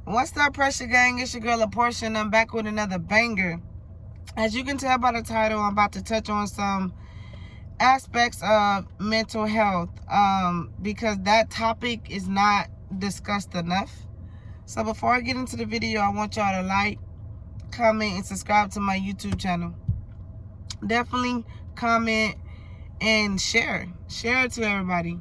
What's up, Pressure Gang? It's your girl, A Portion. I'm back with another banger. As you can tell by the title, I'm about to touch on some aspects of mental health because that topic is not discussed enough. So before I get into the video, I want y'all to like, comment, and subscribe to my YouTube channel. Definitely comment and share. Share it to everybody.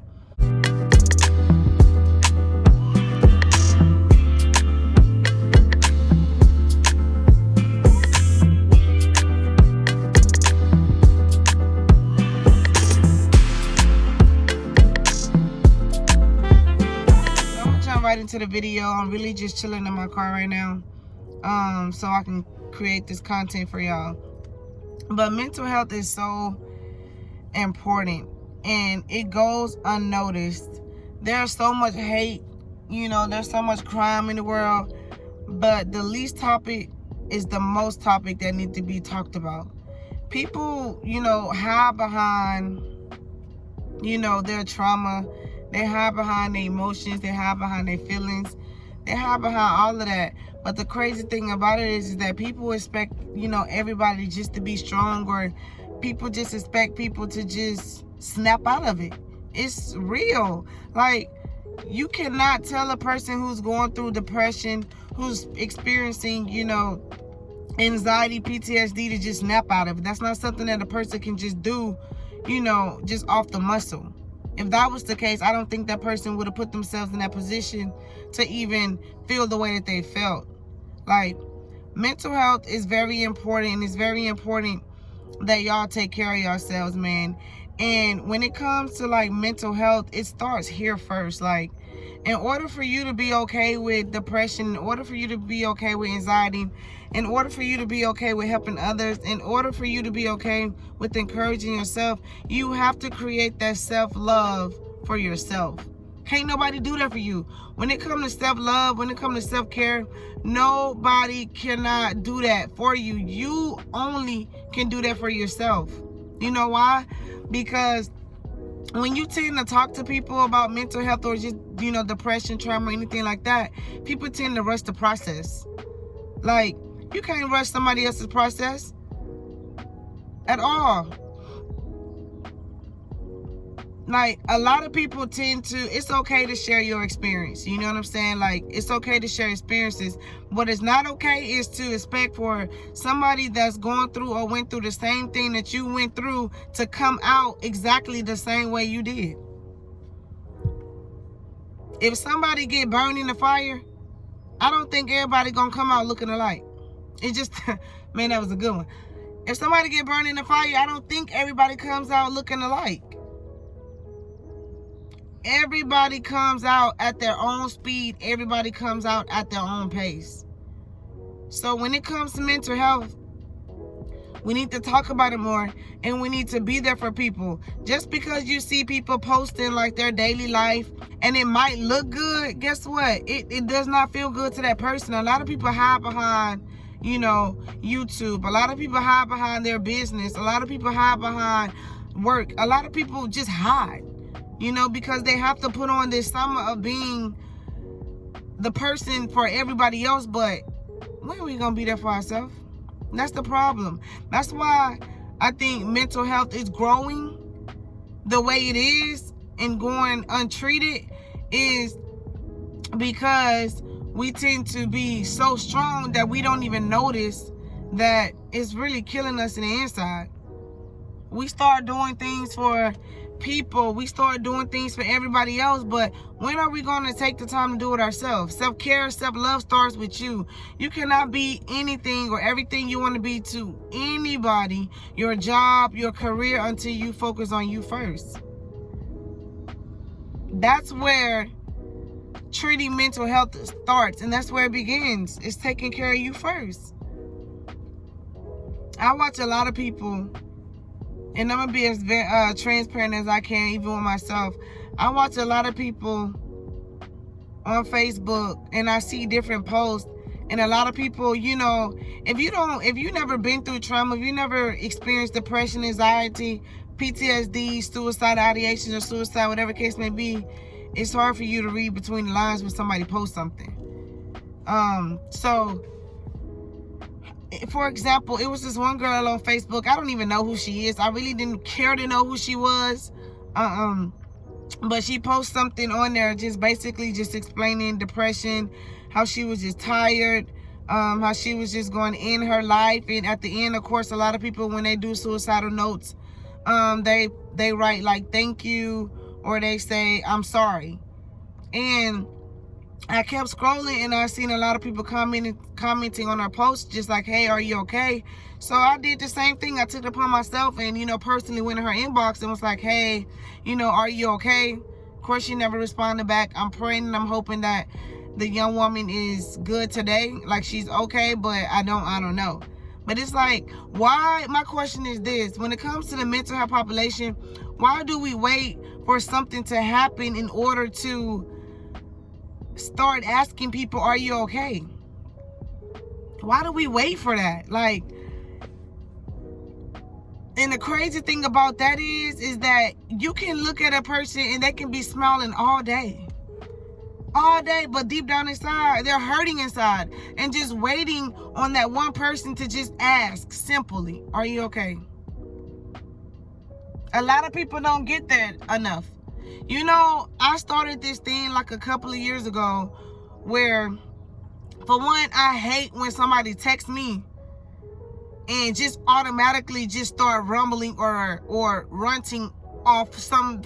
Right into the video. I'm really just chilling in my car right now so I can create this content for y'all. But mental health is so important and it goes unnoticed. There's so much hate, there's so much crime in the world, but the least topic is the most topic that need to be talked about. People, hide behind their trauma. They hide behind their emotions. They hide behind their feelings. They hide behind all of that. But the crazy thing about it is that people expect, everybody just to be strong, or people just expect people to just snap out of it. It's real. Like, you cannot tell a person who's going through depression, who's experiencing, anxiety, PTSD, to just snap out of it. That's not something that a person can just do, just off the muscle. If that was the case, I don't think that person would have put themselves in that position to even feel the way that they felt. Like, mental health is very important, and it's very important that y'all take care of yourselves, man. And when it comes to, like, mental health, it starts here first. Like, in order for you to be okay with depression, in order for you to be okay with anxiety, in order for you to be okay with helping others, in order for you to be okay with encouraging yourself, you have to create that self-love for yourself. Can't nobody do that for you. When it comes to self-love, when it comes to self-care, nobody cannot do that for you. You only can do that for yourself. You know why? Because when you tend to talk to people about mental health or just, depression, trauma, anything like that, people tend to rush the process. Like, you can't rush somebody else's process at all. Like, a lot of people tend to, it's okay to share your experience. You know what I'm saying? Like, it's okay to share experiences. What is not okay is to expect for somebody that's going through or went through the same thing that you went through to come out exactly the same way you did. If somebody get burned in the fire, I don't think everybody gonna come out looking alike. It just, man, that was a good one. If somebody get burned in the fire, I don't think everybody comes out looking alike. Everybody comes out at their own speed. Everybody comes out at their own pace. So when it comes to mental health, we need to talk about it more, and we need to be there for people. Just because you see people posting like their daily life and it might look good, guess what? It does not feel good to that person. A lot of people hide behind, YouTube. A lot of people hide behind their business. A lot of people hide behind work. A lot of people just hide, because they have to put on this summer of being the person for everybody else. But when are we going to be there for ourselves? That's the problem. That's why I think mental health is growing the way it is and going untreated, is because we tend to be so strong that we don't even notice that it's really killing us in the inside. We start doing things for people. We start doing things for everybody else, but when are we going to take the time to do it ourselves? Self-care, self-love starts with you. You cannot be anything or everything you want to be to anybody, your job, your career, until you focus on you first. That's where treating mental health starts, and that's where it begins. It's taking care of you first. I watch a lot of people, and I'm going to be as transparent as I can, even with myself. I watch a lot of people on Facebook, and I see different posts. And a lot of people, if you never been through trauma, if you never experienced depression, anxiety, PTSD, suicide ideation, or suicide, whatever case may be, it's hard for you to read between the lines when somebody posts something. So for example, it was this one girl on Facebook. I don't even know who she is. I really didn't care to know who she was. But she posted something on there just basically just explaining depression, how she was just tired, how she was just going to end her life. And at the end, of course, a lot of people, when they do suicidal notes, they write like thank you, or they say I'm sorry. And I kept scrolling and I seen a lot of people commenting on her post, just like, hey, are you okay? So I did the same thing. I took it upon myself and, personally went in her inbox and was like, hey, are you okay? Of course, she never responded back. I'm praying and I'm hoping that the young woman is good today, like she's okay, but I don't know. But it's like, why? My question is this: when it comes to the mental health population, why do we wait for something to happen in order to start asking people, are you okay? Why do we wait for that? Like, and the crazy thing about that is that you can look at a person and they can be smiling all day, but deep down inside, they're hurting inside and just waiting on that one person to just ask simply, are you okay? A lot of people don't get that enough. I started this thing like a couple of years ago where, for one, I hate when somebody texts me and just automatically just start rumbling or ranting off some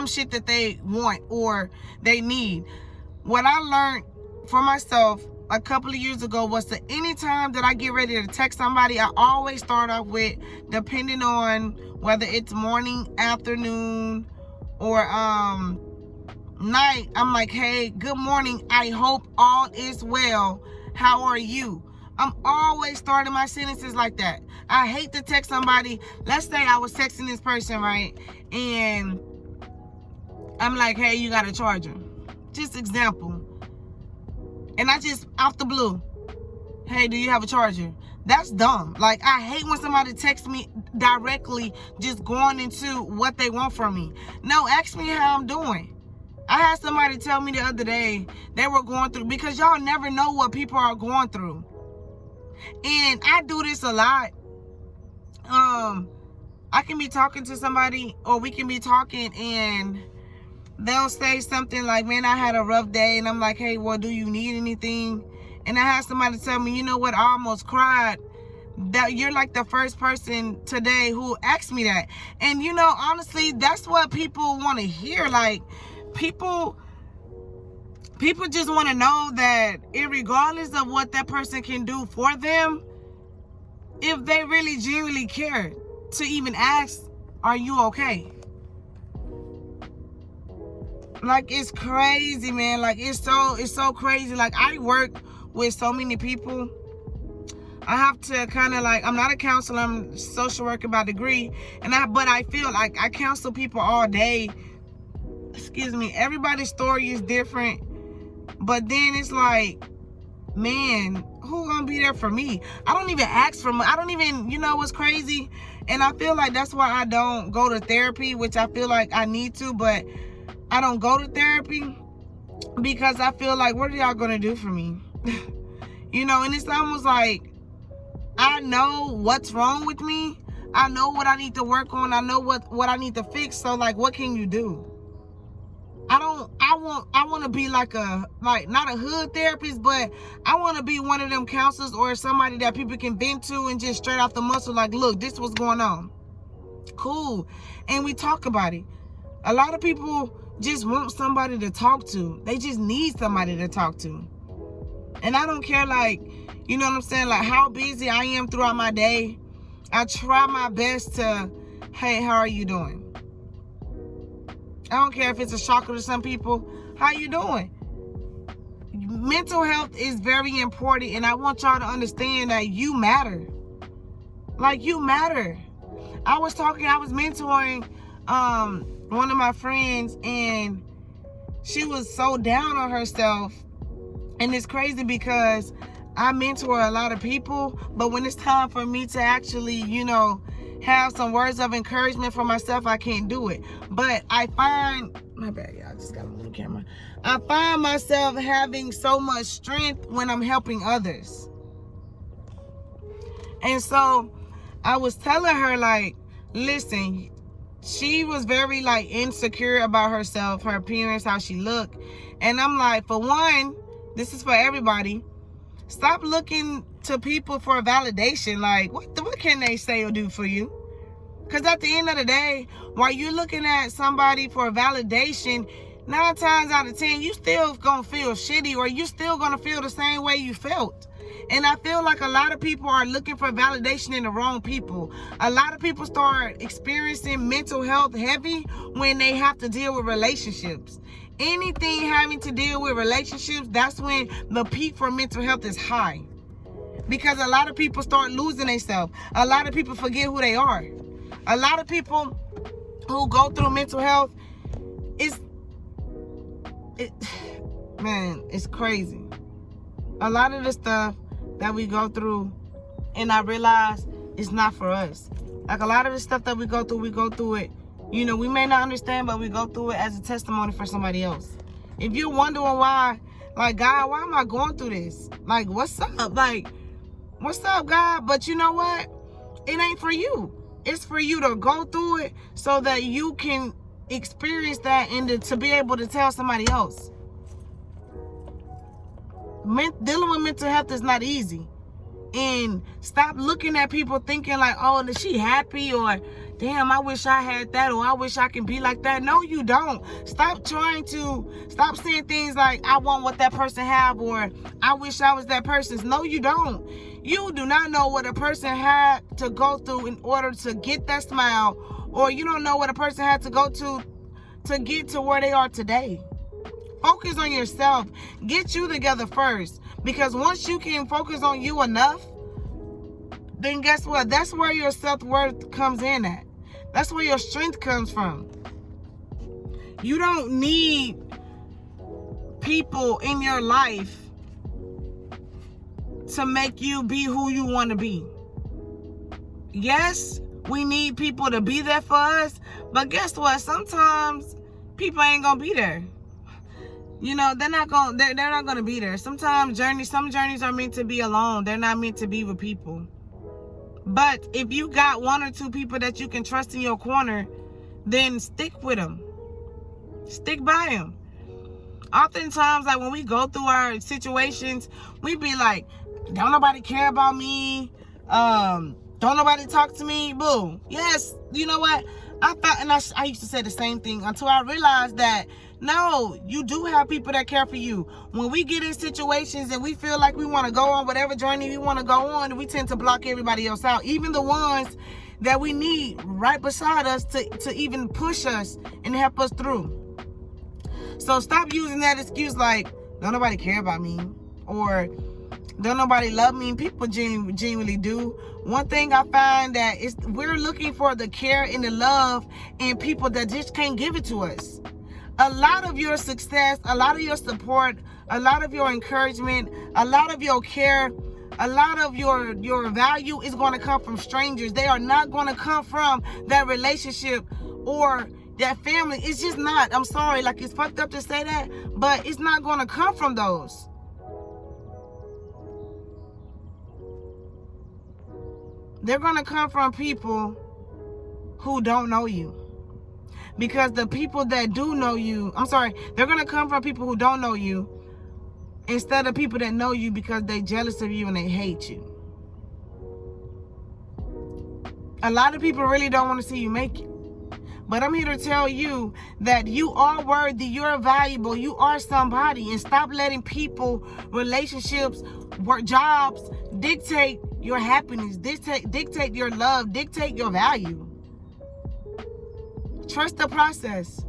shit that they want or they need. What I learned for myself a couple of years ago was that anytime that I get ready to text somebody, I always start off with, depending on whether it's morning, afternoon, or night, I'm like, hey, good morning, I hope all is well, how are you? I'm always starting my sentences like that. I hate to text somebody. Let's say I was texting this person, right? And I'm like, hey, you got a charger? Just example. And I just, off the blue, hey, do you have a charger? That's dumb. Like, I hate when somebody texts me directly, just going into what they want from me. No, ask me how I'm doing. I had somebody tell me the other day they were going through, because y'all never know what people are going through. And I do this a lot. I can be talking to somebody, or we can be talking, and they'll say something like, man, I had a rough day. And I'm like, hey, well, do you need anything? And I had somebody tell me, you know what, I almost cried. That you're like the first person today who asked me that. And honestly, that's what people want to hear. Like, people just want to know that irregardless of what that person can do for them, if they really genuinely care to even ask, are you okay? Like, it's crazy, man. Like, it's so crazy. Like, I work with so many people. I have to kind of like, I'm not a counselor, I'm a social worker by degree, but I feel like I counsel people all day. Excuse me. Everybody's story is different, but then it's like, man, who gonna be there for me? I don't even ask for I don't even, what's crazy? And I feel like that's why I don't go to therapy, which I feel like I need to, but I don't go to therapy because I feel like, what are y'all gonna do for me? And it's almost like, I know what's wrong with me. I know what I need to work on. I know what I need to fix. So, like, what can you do? I want to be like not a hood therapist, but I want to be one of them counselors or somebody that people can vent to and just straight off the muscle, like, look, this is what's going on. Cool. And we talk about it. A lot of people just want somebody to talk to. They just need somebody to talk to. And I don't care, like, you know what I'm saying? Like, how busy I am throughout my day. I try my best to, hey, how are you doing? I don't care if it's a shocker to some people. How you doing? Mental health is very important, and I want y'all to understand that you matter. Like, you matter. I was mentoring one of my friends, and she was so down on herself. And it's crazy because I mentor a lot of people, but when it's time for me to actually, have some words of encouragement for myself, I can't do it. But I find, my bad, y'all, I just got a little the camera. I find myself having so much strength when I'm helping others. And so I was telling her, like, listen, she was very, like, insecure about herself, her appearance, how she looked. And I'm like, for one, this is for everybody. Stop looking to people for validation. Like, what can they say or do for you? Because at the end of the day, while you're looking at somebody for validation, 9 times out of 10, you still gonna feel shitty, or you still gonna feel the same way you felt. And I feel like a lot of people are looking for validation in the wrong people. A lot of people start experiencing mental health heavy when they have to deal with relationships. Anything having to deal with relationships, that's when the peak for mental health is high. Because a lot of people start losing themselves. A lot of people forget who they are. A lot of people who go through mental health, it's crazy. A lot of the stuff that we go through, and I realize it's not for us. Like, a lot of the stuff that we go through it, you know, we may not understand, but we go through it as a testimony for somebody else. If you're wondering why, like, God, why am I going through this? Like, what's up? Like, what's up, God? But you know what? It ain't for you. It's for you to go through it so that you can experience that and to be able to tell somebody else. Dealing with mental health is not easy. And stop looking at people thinking like, oh, is she happy? Or, damn, I wish I had that. Or I wish I can be like that. No, you don't. Stop saying things like, I want what that person have, or I wish I was that person's. No, you don't. You do not know what a person had to go through in order to get that smile, or you don't know what a person had to go to get to where they are today. Focus on yourself. Get you together first. Because once you can focus on you enough, then guess what? That's where your self-worth comes in at. That's where your strength comes from. You don't need people in your life to make you be who you want to be. Yes, we need people to be there for us, but guess what? Sometimes people ain't gonna be there. You know, they're not gonna be there. Some journeys are meant to be alone. They're not meant to be with people. But if you got 1 or 2 people that you can trust in your corner, then stick with them. Stick by them. Oftentimes, like, when we go through our situations, we be like, don't nobody care about me. Don't nobody talk to me. Boo. Yes, you know what? I used to say the same thing until I realized that, no, you do have people that care for you. When we get in situations and we feel like we want to go on whatever journey we want to go on, we tend to block everybody else out. Even the ones that we need right beside us to even push us and help us through. So stop using that excuse like, don't nobody care about me, or don't nobody love me. People genuinely do. One thing I find that is we're looking for the care and the love in people that just can't give it to us. A lot of your success, a lot of your support, a lot of your encouragement, a lot of your care, a lot of your value is going to come from strangers. They are not going to come from that relationship or that family. It's just not. I'm sorry, like, it's fucked up to say that, but it's not going to come from those. They're going to come from people who don't know you. Because the people that do know you, they're going to come from people who don't know you instead of people that know you because they're jealous of you and they hate you. A lot of people really don't want to see you make it. But I'm here to tell you that you are worthy, you're valuable, you are somebody. And stop letting people, relationships, work, jobs dictate your happiness, dictate your love, dictate your value. Trust the process.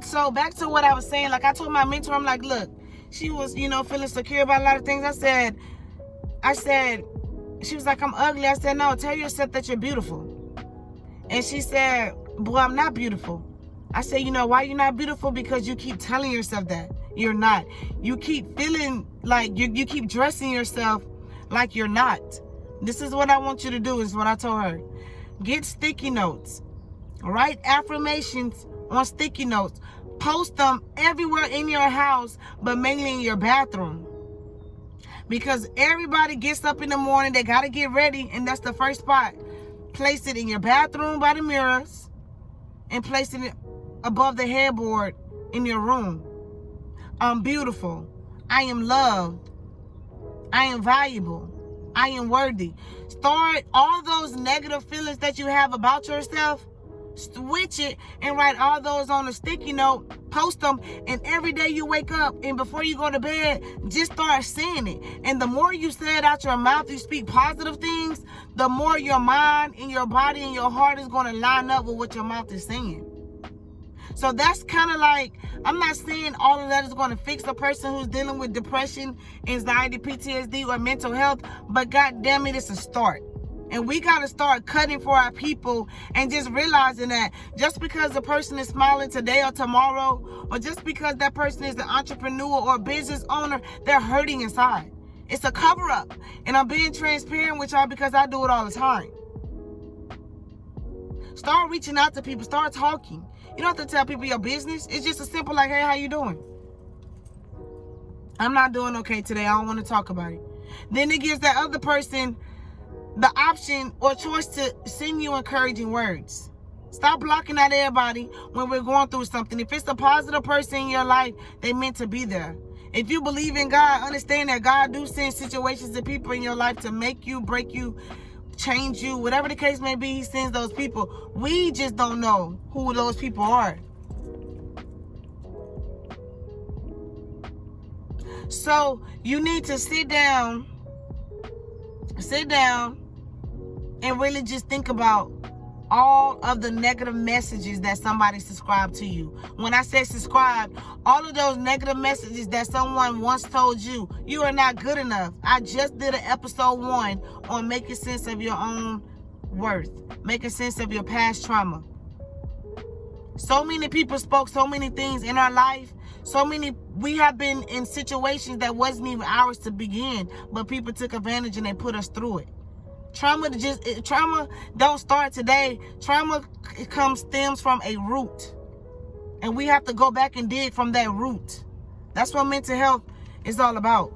So back to what I was saying, like, I told my mentor, I'm like, look, she was, feeling secure about a lot of things. I said, she was like, I'm ugly. I said, no, tell yourself that you're beautiful. And she said, boy, I'm not beautiful. I said, you know why you're not beautiful? Because you keep telling yourself that you're not. You keep feeling like you keep dressing yourself like you're not. This is what I want you to do, is what I told her. Get sticky notes. Write affirmations on sticky notes. Post them everywhere in your house, but mainly in your bathroom. Because everybody gets up in the morning, they got to get ready, and that's the first spot. Place it in your bathroom by the mirrors, and place it above the headboard in your room. I'm beautiful. I am loved. I am valuable. I am worthy. Start all those negative feelings that you have about yourself, switch it and write all those on a sticky note, post them, and every day you wake up and before you go to bed, just start saying it. And the more you say it out your mouth, you speak positive things, the more your mind and your body and your heart is going to line up with what your mouth is saying. So that's kind of like, I'm not saying all of that is going to fix a person who's dealing with depression, anxiety, PTSD, or mental health, but God damn it, it's a start. And we got to start cutting for our people and just realizing that just because a person is smiling today or tomorrow, or just because that person is an entrepreneur or business owner, they're hurting inside. It's a cover up. And I'm being transparent with y'all because I do it all the time. Start reaching out to people. Start talking. You don't have to tell people your business. It's just a simple like, hey, how you doing? I'm not doing okay today. I don't want to talk about it. Then it gives that other person the option or choice to send you encouraging words. Stop blocking out everybody when we're going through something. If it's a positive person in your life, they meant to be there. If you believe in God, understand that God do send situations and people in your life to make you, break you, change you, whatever the case may be. He sends those people. We just don't know who those people are. So you need to sit down and really just think about all of the negative messages that somebody subscribed to you. When I say subscribe, all of those negative messages that someone once told you, you are not good enough. I just did an episode 1 on making sense of your own worth, making sense of your past trauma. So many people spoke so many things in our life. We have been in situations that wasn't even ours to begin, but people took advantage and they put us through it. Trauma don't start today. Trauma stems from a root. And we have to go back and dig from that root. That's what mental health is all about.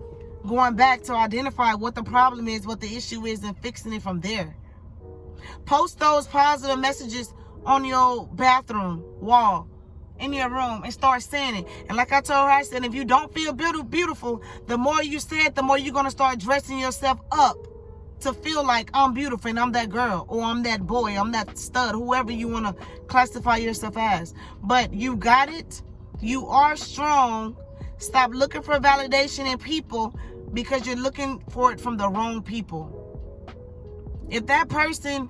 Going back to identify what the problem is, what the issue is, and fixing it from there. Post those positive messages on your bathroom wall, in your room, and start saying it. And like I told her, I said, if you don't feel beautiful, the more you say it, the more you're going to start dressing yourself up to feel like I'm beautiful and I'm that girl, or I'm that boy, I'm that stud, whoever you want to classify yourself as. But you got it. You are strong. Stop looking for validation in people because you're looking for it from the wrong people. If that person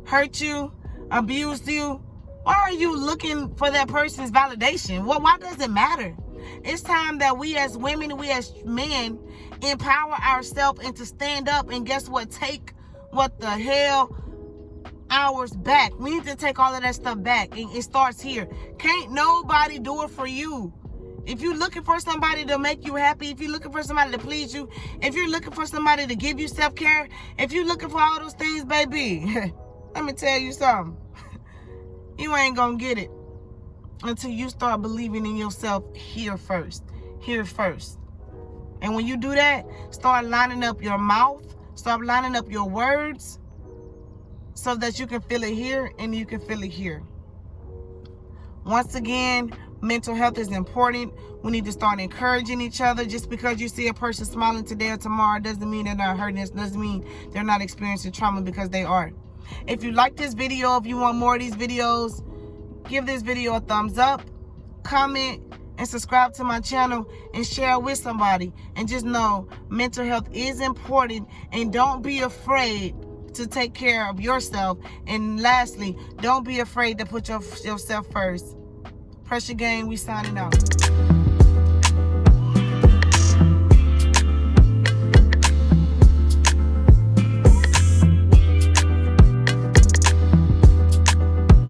hurt you, abused you, why are you looking for that person's validation? Well, why does it matter? It's time that we as women, we as men, empower ourselves and to stand up and guess what? Take what the hell ours back. We need to take all of that stuff back, and it starts here. Can't nobody do it for you. If you're looking for somebody to make you happy, if you're looking for somebody to please you, if you're looking for somebody to give you self-care, if you're looking for all those things, baby, let me tell you something. You ain't gonna get it until you start believing in yourself here first. And when you do that, start lining up your mouth, start lining up your words so that you can feel it here and you can feel it here. Once again, mental health is important. We need to start encouraging each other. Just because you see a person smiling today or tomorrow doesn't mean they're not hurting. It doesn't mean they're not experiencing trauma, because they are. If you like this video, if you want more of these videos, give this video a thumbs up, comment, and subscribe to my channel and share with somebody. And just know mental health is important, and don't be afraid to take care of yourself. And lastly, don't be afraid to put yourself first. Pressure Gang, we signing out.